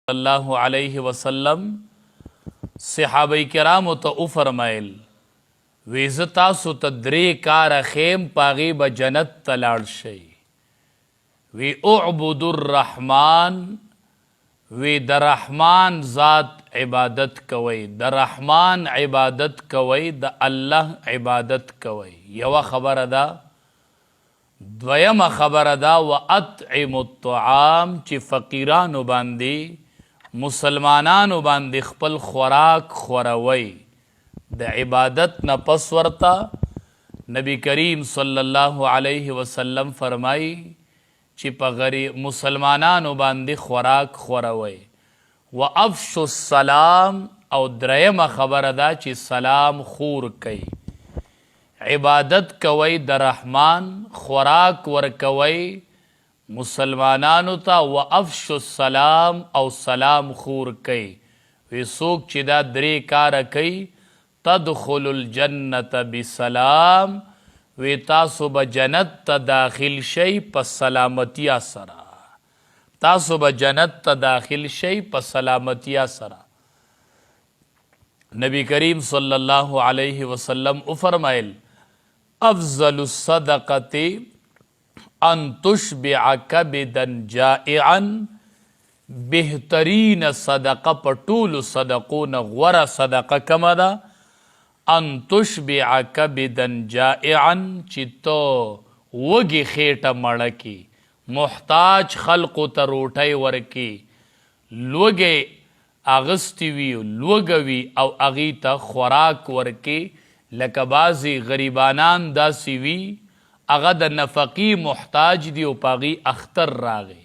सल्लल्लाहु अलैहि वसल्लम सहाबाए किरामो तो फरमाइल वीज़ तासु त द्रे कार खेम पागी ब जन्नत तलाड़ शई। वी उअबुदुर रहमान वी द रहमान ज़ात इबादत कवई, द रहमान इबादत कवई, द अल्लाह इबादत कवई। यवा खबर अदा द्वयम खबर अदा व अत्इमुत तआम ची फ़कीरानो बांदी मुसलमानानो बांदी खपल खुराक खुरवई। द इबादत न पस वर्ता नबी करीम सल्लल्लाहु अलैहि वसल्लम फरमाई ची पगरी मुसलमानानो बांदी खुराक खुरवई। व अफ़शुस सलाम और द्रयम खबर अदा ची सलाम खूर कई। इबादत कवई द रहमान, खुराक वर कवई मुसलमानानु ता व अफ़शुस सलाम और सलाम खूर कई। वे सोक चिदा द्रे कार कई तदखुलुल जन्नत बिसलाम वे तासु ब जन्नत त दाखिल शई प सलामतिया सरा। तासु ब जन्नत त दाखिल शई प सलामतिया सरा। नबी करीम सल्लल्लाहु अलैहि वसल्लम फरमाइल अफ़ज़लुस सदक़ति अन तुशबिअ कबिदन जाइअन, बेहतरीन सदक़ा पटूल सदक़ो न ग़ुरा सदक़ा कमदा अन तुशबिअ कबिदन जाइअन चितो वगी खेटा मड़की मुहताज खल्क़ो त रोटई वरकी लोगे अगस्तीवी लोगवी और अगीता खुराक वरकी लकबाजी गरीबानान दासीवी अगद नफ़की मुहताज दी पागी अख्तर रागे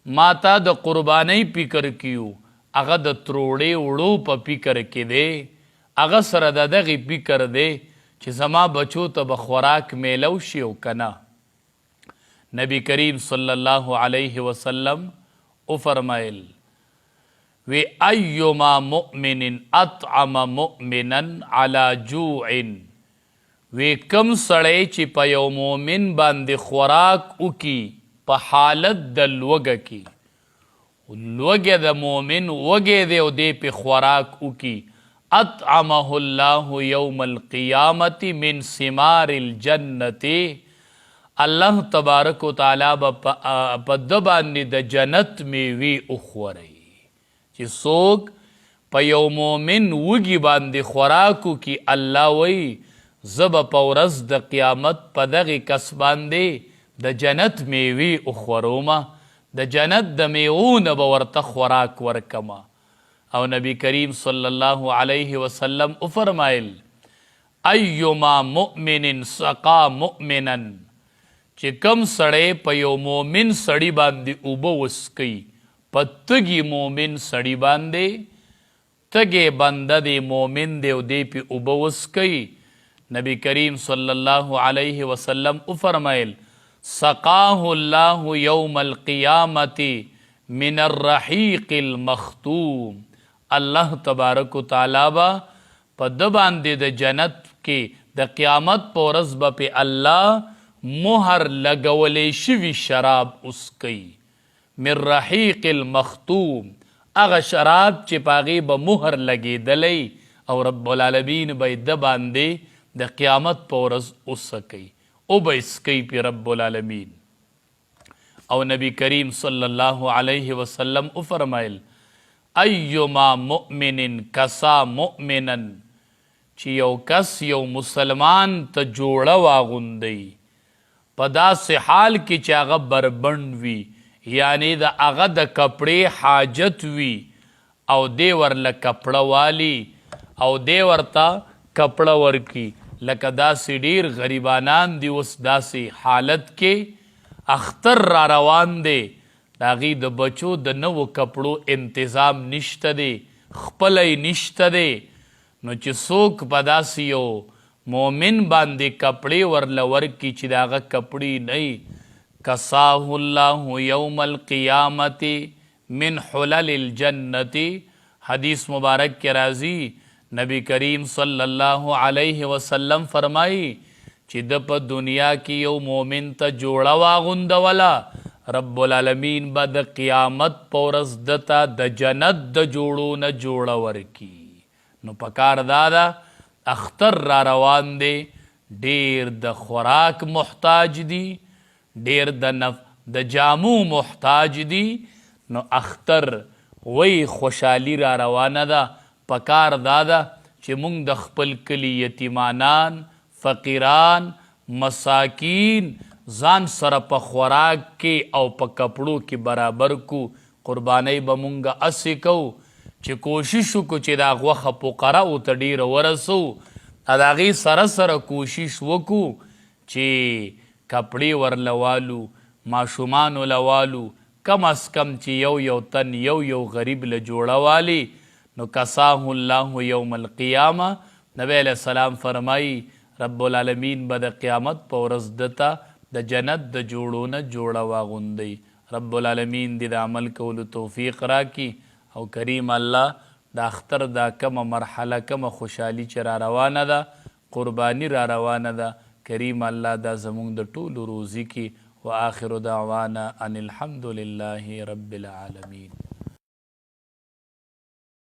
माता द कुर्बानी पिकर कियो अगद त्रोड़े उड़ो प पिकर के दे अग सर दगी पिकर दे छि जमा बचो त बखुराक मेलव शिव कना। नबी करीम सल्लल्लाहु अलैहि वसल्लम फरमाइल वे अय्युमा मुमिनिन अतअम मुमिनन अला जूइन, वे कम सड़े ची पयो मोमिन बांदे खुराक उकी प हालत द लोग की लोगे द मोमिन वगे दे पे खुराक उकी अतअमहुल्लाहु यौमल क़ियामति मिन सिमारिल जन्नति, अल्लाह तबारक व तआला पद बांदी द जन्नत में वी उखवरई ची सोक पयो मोमिन वगी बांदी खुराकू की अल्लाह वही जब पौरस द क़ियामत पदगी कस बांदे द जन्नत में वी उखवरोमा द जन्नत द मेऊन बवर्त खुराक वरकमा। और नबी करीम सल्लल्लाहु अलैहि वसल्लम फरमाइल अय्युमा मुमिनिन सका मुमिनन, चिकम सड़े पयो मोमिन सड़ी बांदी उबो उसकई पत्तगी मोमिन सड़ी बांदे तगे बंदा दे मोमिन देव दे पे उबो उसकई। नबी करीम सल्लल्लाहु अलैहि वसल्लम फरमाइल सकाहुल्लाहु यौमल क़ियामति मिनर रहीक़िल मख्तूम, अल्लाह तबारक व तआला बा पद बांदे द जन्नत के द क़ियामत पोरस बपे अल्लाह मोहर लगवले शिवी शराब उसकई मिर रहीक़िल मख्तूम अग शराब चिपागी ब मोहर लगे दलई और रब्बुल आलमीन बई द बांदे द क़ियामत पोरस उसकई ओ बइसकई पे रब्बुल आलमीन। और नबी करीम सल्लल्लाहु अलैहि वसल्लम फरमाइल अय्युमा मुमिनिन कसा मुमिनन, चियो कस यो मुसलमान त जोड़ा वागुंदई पदा से हाल की चाग बरबंड वी यानी द अगद कपड़े हाजत वी और देवर ल कपड़ा वाली और देवर ता कपड़ा वर की लकदा सिडीर गरीबानान दिवस दासी हालत के अख्तर रा रवान दे दागी द बचो द नव कपड़ो इंतज़ाम निश्त दे खपलई निश्त दे नो च सोक पदासियो मोमिन बांदे कपड़े वरलवर की चिदागा कपड़ी नहीं कसाहुल्लाहु यौमल क़ियामति मिन हुललिल जन्नति। हदीस मुबारक के राजी नबी करीम सल्लल्लाहु अलैहि वसल्लम फरमाई चिदप दुनिया की यो मोमिन त जोड़ा वागुंद वाला رب العالمین به د قیامت په ورځ دته د جنت د جوړو نه جوړه ورکي. نو پکار دا ده اختر را روان دی، ډیر د خوراک محتاج دی، ډیر د جامو محتاج دی. نو اختر وی خوشحالی را روانه ده. پکار دا ده چې مونږ د خپل کلی یتیمانان، فقیران، مساکین ځان سره په خوراک کې او په کپړو کې برابر کو. قربانۍ به مونږ اسې کوو چې کوشش وکړو چې دا غوښه فقراو ته ډیره ورسو. د هغې سره سره کوشش وکړو چې کپړې ورله والو، ماشومانو له والو، کم از کم چې یو تن یو غریب له جوړه والی. نو کساه الله یوم القیامه، نبی علیہ السلام فرمایی رب العالمین به د قیامت په ورځ دته د جنت د جوړو نه جوړه واغوندئ. رب العالمین دې د عمل کولو توفیق راکړي او کریم الله د اختر دا کمه مرحله، کمه خوشحالي چې را روانه ده، قربانی را روانه ده، کریم الله دا زمونږ د ټولو روزي کړي. وآخر دعوانا ان الحمد لله رب العالمین.